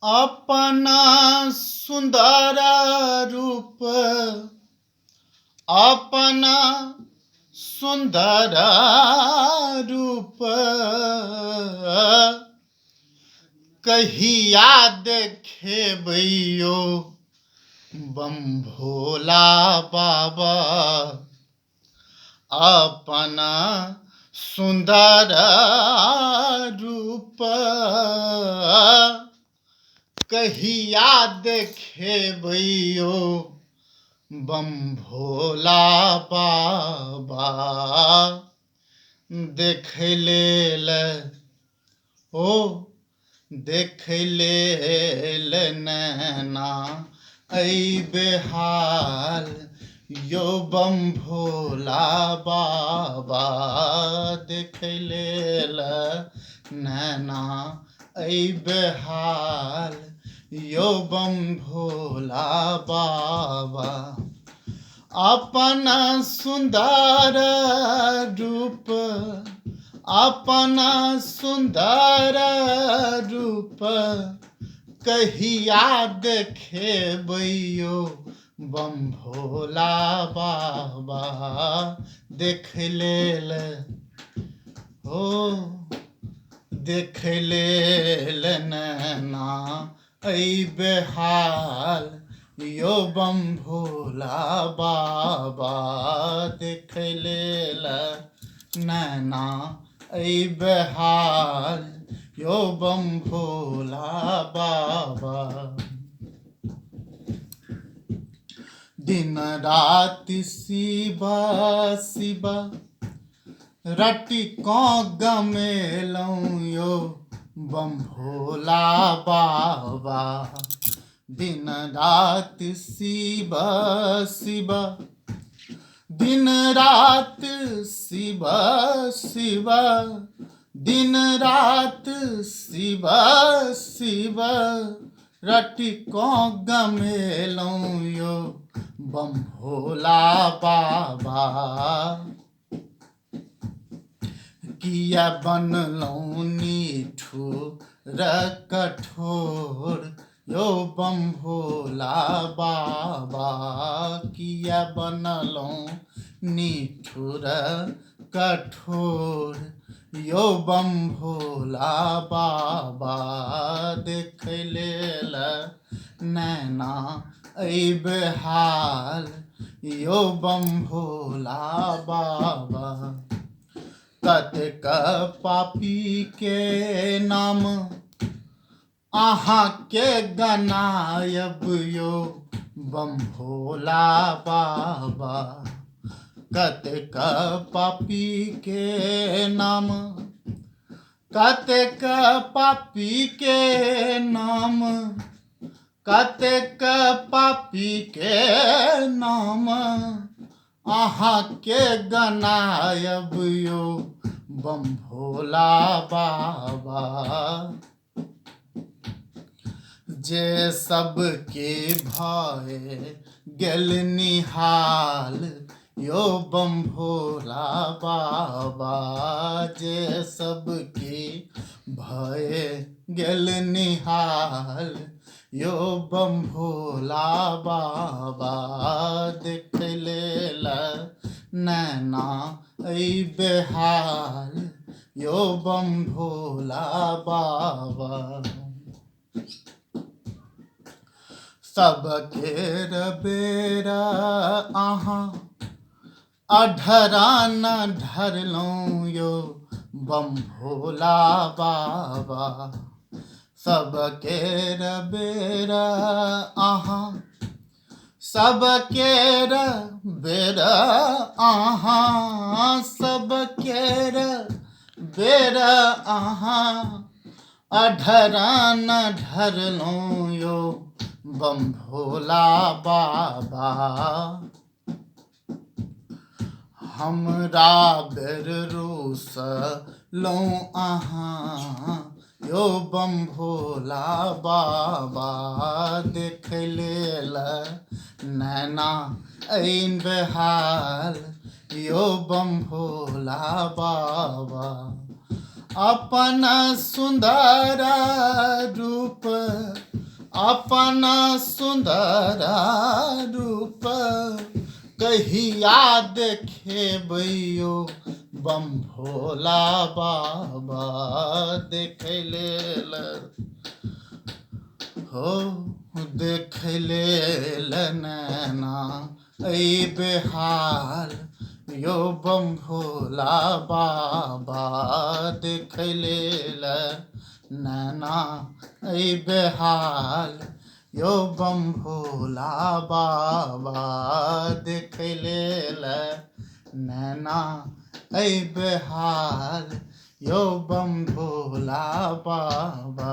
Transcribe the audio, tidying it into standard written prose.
अपना सुंदर रूप अपना सुंदर रूप कहिया देखेबैयो बम भोला बाबा अपना सुंदर रूप कहिया देखेबैयो बम भोला बाबा देख लेल ओ देख लेल नैना ऐ बेहाल यो बम भोला बाबा देख लेल नैना ऐ बेहाल यो बम भोला बाबा अपना सुंदर रूप अपना सुंदर रूप कहिया देखेबैयो बम भोला बाबा देख लेल हो देख लेल नैना ऐ बेहाल यो बम भोला बाबा देख लेल नैना ऐ बेहाल यो बम भोला बाबा दिन रात शिवा शिवा रटी गमेलौं यो बम भोला बाबा दिन रात शिवा शिवा दिन रात शिवा शिवा दिन रात शिवा शिवा रटी गमेलौं यो बम भोला बाबा किया बनलौं निठुर कठोर यो बम भोला बाबा किया बनलौं निठुर कठोर यो बम भोला बाबा देख लेल नैना ऐ बेहाल यो बम भोला बाबा कतेक पापी के नाम अहाँ के गनायब यो बम भोला बाबा कतेक पापी के नाम कतेक पापी के नाम कतेक पापी के नाम अहाँ के गनायब यो बम भोला बाबा जे सबके भय गेल निहाल यो बम भोला बाबा जे सबके भय गेल निहाल यो बम भोला बाबा देख लेल नैना ऐ बेहाल यो बम भोला बाबा सबकेर बेरा अहाँ अधरा न ढरलौं यो बम भोला बाबा सबकेर बेरा अहाँ सबकेर बेरा अहाँ सबकेर बेरा अहाँ अधरा न ढरलौं यो बम भोला बाबा हमरा बेर रूसलौं अहाँ यो बम भोला बाबा देख लेल नैना ऐ बेहाल यो बम भोला बाबा अपन सुंदर रूप अपना सुंदर रूप कहिया देखेबैयो बम भोला बाबा देख लेल हो देख लेल नैना ऐ बेहाल यो बम भोला बाबा देख लेल नैना ऐ बेहाल यो बम भोला बाबा देख लेल नैना ऐ बेहाल यो बम भोला बाबा।